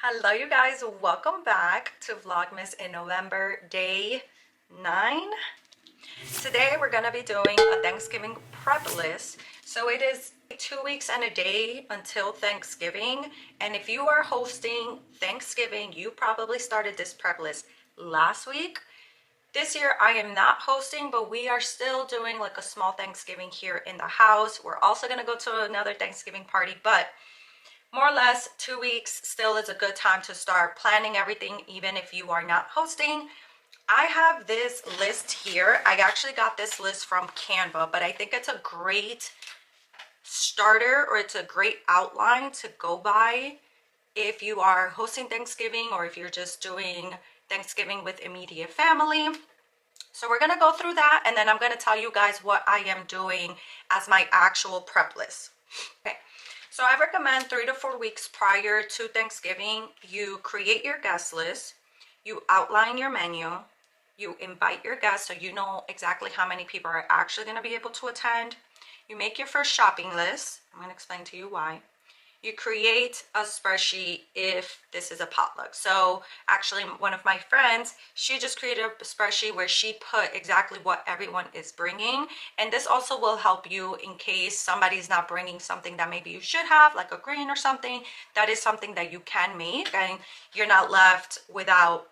Hello, you guys. Welcome back to Vlogmas in November, day 9. Today, we're going to be doing a Thanksgiving prep list. So it is 2 weeks and a day until Thanksgiving. And if you are hosting Thanksgiving, you probably started this prep list last week. This year, I am not hosting, but we are still doing like a small Thanksgiving here in the house. We're also going to go to another Thanksgiving party, but more or less 2 weeks still is a good time to start planning everything, even if you are not hosting. I have this list here. I actually got this list from Canva, but I think it's a great starter, or it's a great outline to go by if you are hosting Thanksgiving or if you're just doing Thanksgiving with immediate family. So we're going to go through that, and then I'm going to tell you guys what I am doing as my actual prep list. Okay. So I recommend 3 to 4 weeks prior to Thanksgiving, you create your guest list, you outline your menu, you invite your guests so you know exactly how many people are actually going to be able to attend. You make your first shopping list. I'm going to explain to you why. You create a spreadsheet if this is a potluck. So actually, one of my friends, she just created a spreadsheet where she put exactly what everyone is bringing. And this also will help you in case somebody's not bringing something that maybe you should have, like a green or something. That is something that you can make, and you're not left without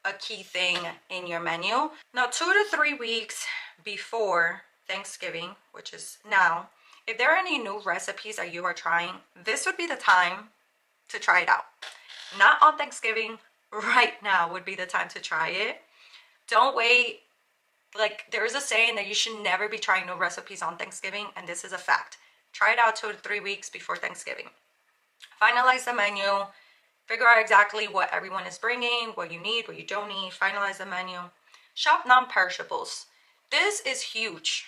a key thing in your menu. Now, 2 to 3 weeks before Thanksgiving, which is now, if there are any new recipes that you are trying, this would be the time to try it out. Not on Thanksgiving, right now would be the time to try it. Don't wait. Like, there is a saying that you should never be trying new recipes on Thanksgiving, and this is a fact. Try it out 2 to 3 weeks before Thanksgiving. Finalize the menu. Figure out exactly what everyone is bringing, what you need, what you don't need. Finalize the menu. Shop non-perishables. This is huge.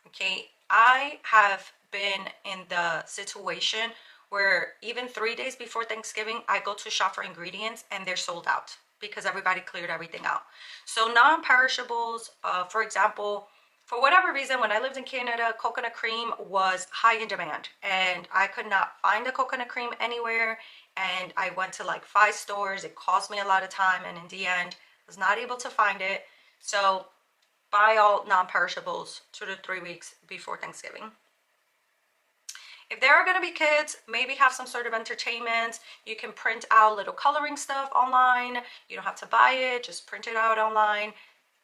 Okay, I have been in the situation where even 3 days before Thanksgiving, I go to shop for ingredients and they're sold out because everybody cleared everything out. So non-perishables, for example, for whatever reason, when I lived in Canada, coconut cream was high in demand and I could not find the coconut cream anywhere. And I went to like 5 stores. It cost me a lot of time, and in the end, was not able to find it. So buy all non-perishables 2 to 3 weeks before Thanksgiving. If there are going to be kids, maybe have some sort of entertainment. You can print out little coloring stuff online. You don't have to buy it, just print it out online.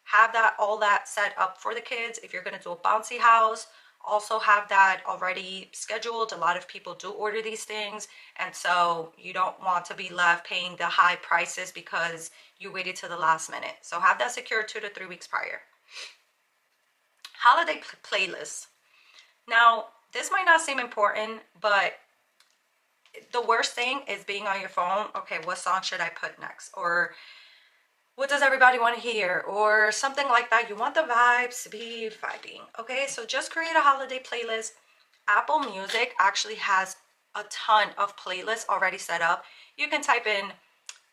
Have that all that set up for the kids. If you're going to do a bouncy house, also have that already scheduled. A lot of people do order these things, and so you don't want to be left paying the high prices because you waited to the last minute. So have that secured 2 to 3 weeks prior. Holiday playlists. Now, this might not seem important, but the worst thing is being on your phone. Okay, what song should I put next? Or what does everybody want to hear? Or something like that. You want the vibes to be vibing. Okay, so just create a holiday playlist. Apple Music actually has a ton of playlists already set up. You can type in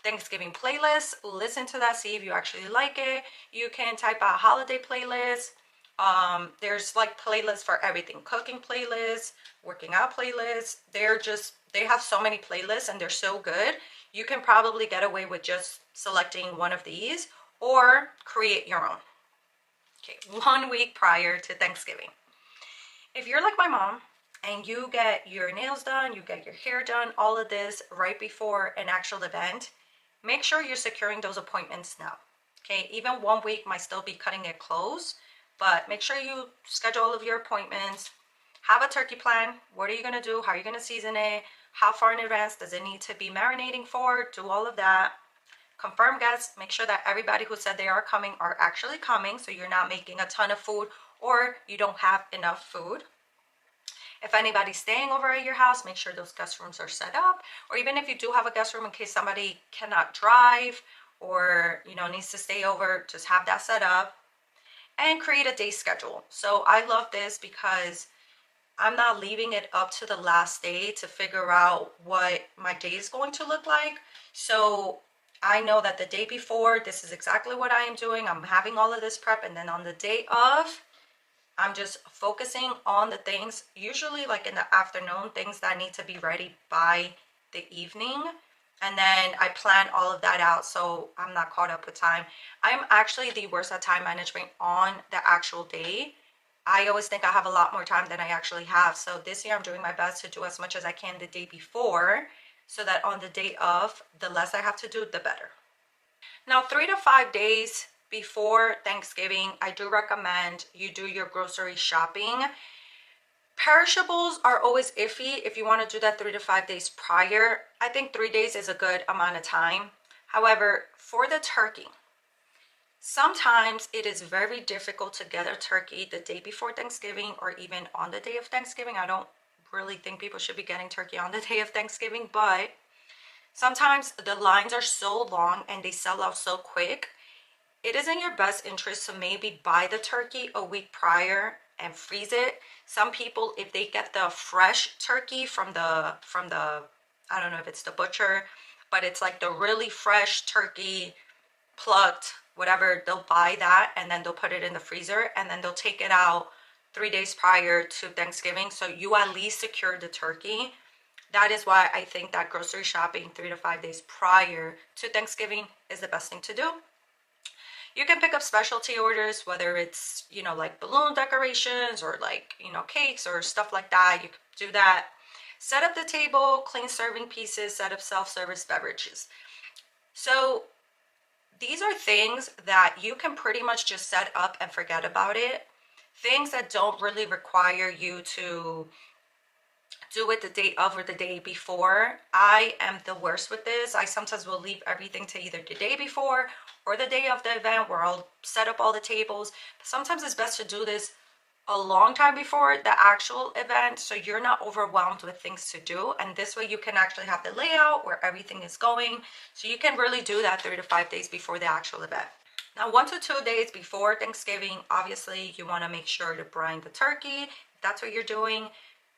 Thanksgiving playlist, listen to that, see if you actually like it. You can type out holiday playlist. There's like playlists for everything. Cooking playlists, working out playlists. They have so many playlists and they're so good. You can probably get away with just selecting one of these or create your own. Okay, 1 week prior to Thanksgiving. If you're like my mom and you get your nails done, you get your hair done, all of this right before an actual event, make sure you're securing those appointments now. Okay, even 1 week might still be cutting it close, but make sure you schedule all of your appointments. Have a turkey plan. What are you going to do? How are you going to season it? How far in advance does it need to be marinating for? Do all of that. Confirm guests. Make sure that everybody who said they are coming are actually coming, so you're not making a ton of food or you don't have enough food. If anybody's staying over at your house, make sure those guest rooms are set up. Or even if you do have a guest room in case somebody cannot drive or needs to stay over, just have that set up. And create a day schedule. So I love this because I'm not leaving it up to the last day to figure out what my day is going to look like. So I know that the day before, this is exactly what I am doing. I'm having all of this prep, and then on the day of, I'm just focusing on the things, usually like in the afternoon, things that need to be ready by the evening. and then I plan all of that out, so I'm not caught up with time. I'm actually the worst at time management on the actual day. I always think I have a lot more time than I actually have. So this year I'm doing my best to do as much as I can the day before, so that on the day of, the less I have to do, the better. Now, 3 to 5 days before Thanksgiving, I do recommend you do your grocery shopping. Perishables are always iffy if you want to do that 3 to 5 days prior. I think 3 days is a good amount of time. However, for the turkey, sometimes it is very difficult to get a turkey the day before Thanksgiving or even on the day of Thanksgiving. I don't really think people should be getting turkey on the day of Thanksgiving, but sometimes the lines are so long and they sell out so quick. It is in your best interest to maybe buy the turkey a week prior and freeze it. Some people, if they get the fresh turkey from the I don't know if it's the butcher, but it's like the really fresh turkey, plucked, whatever, they'll buy that and then they'll put it in the freezer and then they'll take it out 3 days prior to Thanksgiving. So you at least secure the turkey. That is why I think that grocery shopping 3 to 5 days prior to Thanksgiving is the best thing to do. You can pick up specialty orders, whether it's, like balloon decorations or like, cakes or stuff like that. You can do that. Set up the table, clean serving pieces, set up self-service beverages. So these are things that you can pretty much just set up and forget about it. Things that don't really require you to do it the day of or the day before. I am the worst with this. I sometimes will leave everything to either the day before or the day of the event where I'll set up all the tables. But sometimes it's best to do this a long time before the actual event, so you're not overwhelmed with things to do, and this way you can actually have the layout where everything is going, so you can really do that 3 to 5 days before the actual event. Now, 1 to 2 days before Thanksgiving, obviously you want to make sure to brine the turkey, if that's what you're doing.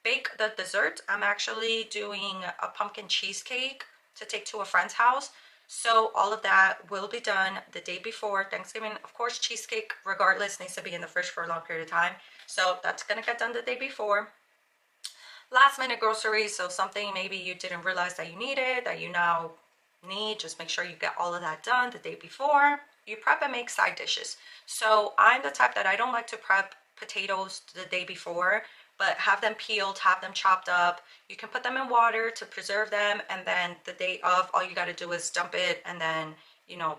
Bake the dessert. I'm actually doing a pumpkin cheesecake to take to a friend's house, so all of that will be done the day before Thanksgiving. Of course, cheesecake regardless needs to be in the fridge for a long period of time, so that's gonna get done the day before. Last minute groceries, so something maybe you didn't realize that you needed, that you now need, just make sure you get all of that done the day before. You prep and make side dishes. So I'm the type that I don't like to prep potatoes the day before, but have them peeled, have them chopped up. You can put them in water to preserve them, and then the day of, all you got to do is dump it and then,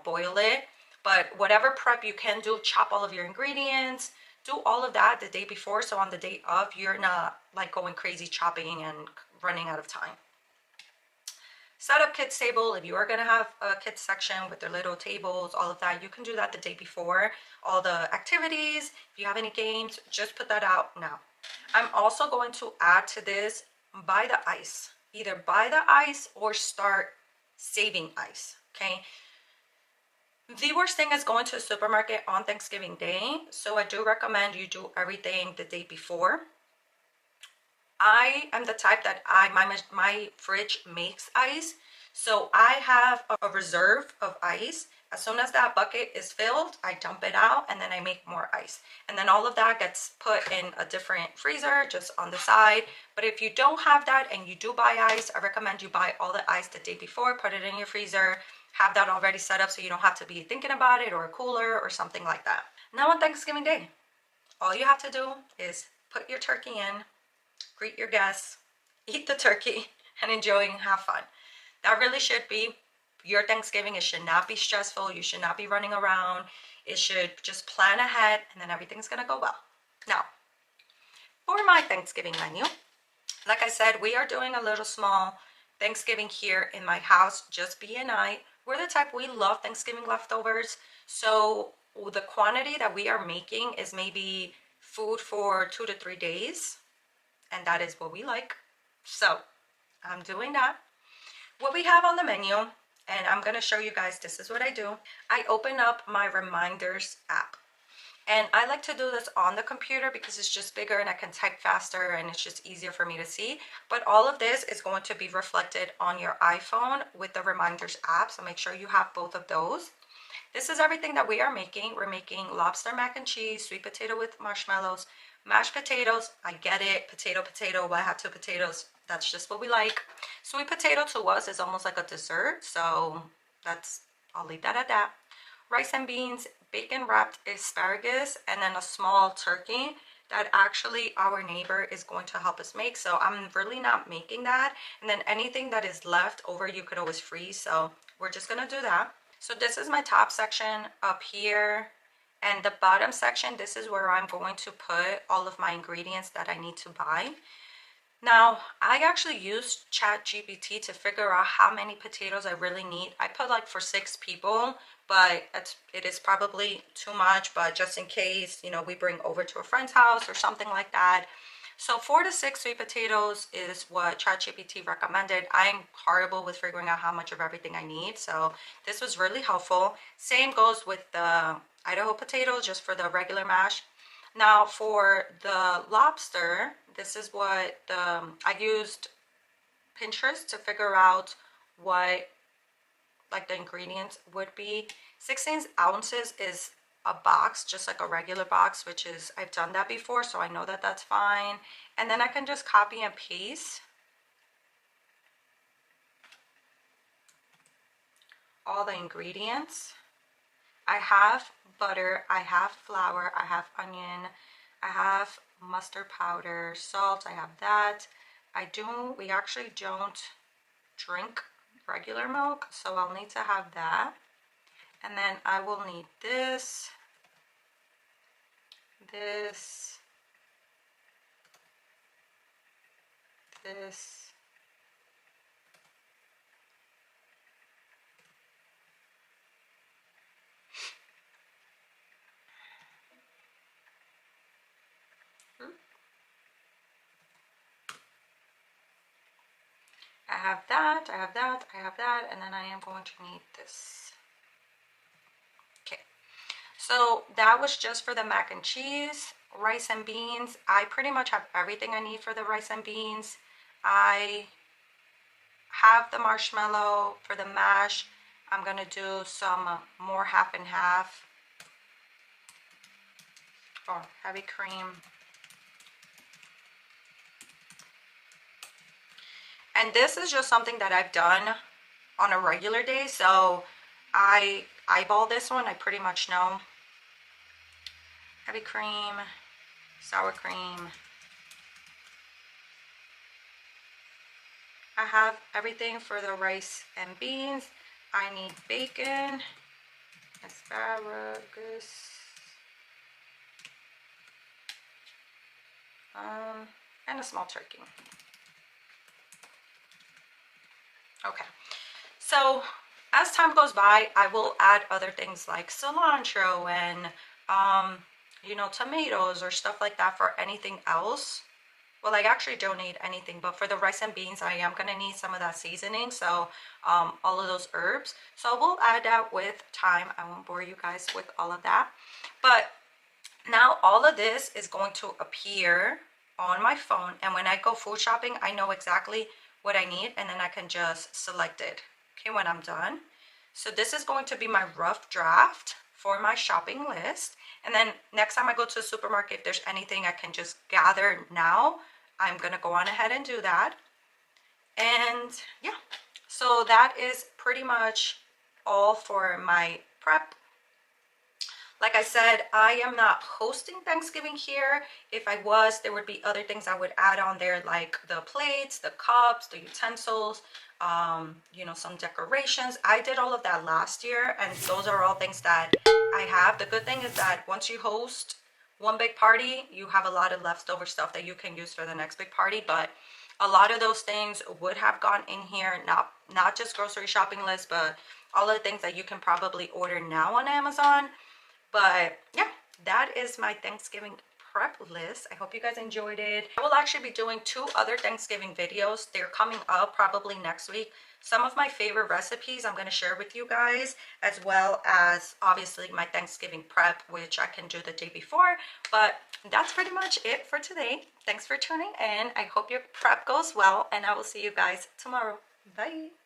boil it. But whatever prep you can do, chop all of your ingredients, do all of that the day before, so on the day of, you're not like going crazy chopping and running out of time. Set up kids table. If you are going to have a kids section with their little tables, all of that, you can do that the day before. All the activities, if you have any games, just put that out now. I'm also going to add to this, buy the ice. Either buy the ice or start saving ice, okay? The worst thing is going to a supermarket on Thanksgiving Day, so I do recommend you do everything the day before. I am the type that my fridge makes ice, so I have a reserve of ice. As soon as that bucket is filled, I dump it out and then I make more ice. And then all of that gets put in a different freezer just on the side. But if you don't have that and you do buy ice, I recommend you buy all the ice the day before, put it in your freezer, have that already set up so you don't have to be thinking about it, or a cooler or something like that. Now on Thanksgiving Day, all you have to do is put your turkey in, greet your guests, eat the turkey, and enjoy and have fun. That really should be your Thanksgiving. It should not be stressful. You should not be running around. It should just plan ahead, and then everything's gonna go well. Now, for my Thanksgiving menu, like I said, we are doing a little small Thanksgiving here in my house, just B and I. We're the type, we love Thanksgiving leftovers. So the quantity that we are making is maybe food for 2 to 3 days. And that is what we like. So I'm doing that. What we have on the menu, and I'm going to show you guys, this is what I do. I open up my reminders app. And I like to do this on the computer because it's just bigger and I can type faster and it's just easier for me to see. But all of this is going to be reflected on your iPhone with the reminders app. So make sure you have both of those. This is everything that we are making. We're making lobster mac and cheese, sweet potato with marshmallows, mashed potatoes. I get it. Potato. Well, I have 2 potatoes. that's just what we like. Sweet potato to us is almost like a dessert, so I'll leave that at that. Rice and beans, bacon wrapped asparagus, and then a small turkey that actually our neighbor is going to help us make. So I'm really not making that. And then anything that is left over, you could always freeze. So we're just gonna do that. So this is my top section up here. And the bottom section, this is where I'm going to put all of my ingredients that I need to buy. Now, I actually used ChatGPT to figure out how many potatoes I really need. I put like for 6 people, but it is probably too much, but just in case, you know, we bring over to a friend's house or something like that. So 4 to 6 sweet potatoes is what ChatGPT recommended. I'm horrible with figuring out how much of everything I need, so this was really helpful. Same goes with the Idaho potatoes, just for the regular mash. Now for the lobster, this is what I used Pinterest to figure out what like the ingredients would be. 16 ounces is a box, just like a regular box, which is, I've done that before, so I know that that's fine. And then I can just copy and paste all the ingredients. I have butter, I have flour, I have onion, I have mustard powder, salt, I have that. We actually don't drink regular milk, so I'll need to have that. And then I will need this, this, I have that, I have that, I have that, and then I am going to need this. Okay, so that was just for the mac and cheese. Rice and beans, I pretty much have everything I need for the rice and beans. I have the marshmallow for the mash. I'm gonna do some more half and half. Oh, heavy cream. And this is just something that I've done on a regular day, so I eyeball this one. I pretty much know. Heavy cream, sour cream. I have everything for the rice and beans. I need bacon, asparagus, and a small turkey. Okay, so as time goes by, I will add other things like cilantro and you know, tomatoes or stuff like that for anything else. Well, I actually don't need anything, but for the rice and beans, I am gonna need some of that seasoning, so all of those herbs. So we'll add that with time. I won't bore you guys with all of that. But now all of this is going to appear on my phone, and when I go food shopping, I know exactly what I need, and then I can just select it, okay, when I'm done. So this is going to be my rough draft for my shopping list. And then next time I go to the supermarket, if there's anything I can just gather now, I'm gonna go on ahead and do that. And yeah, so that is pretty much all for my prep. Like I said, I am not hosting Thanksgiving here. If I was, there would be other things I would add on there, like the plates, the cups, the utensils, you know, some decorations. I did all of that last year, and those are all things that I have. The good thing is that once you host one big party, you have a lot of leftover stuff that you can use for the next big party. But a lot of those things would have gone in here, not just grocery shopping list, but all of the things that you can probably order now on Amazon. But yeah, that is my Thanksgiving prep list. I hope you guys enjoyed it. I will actually be doing 2 other Thanksgiving videos. They're coming up probably next week. Some of my favorite recipes I'm going to share with you guys, as well as obviously my Thanksgiving prep, which I can do the day before. But that's pretty much it for today. Thanks for tuning in. I hope your prep goes well, and I will see you guys tomorrow. Bye.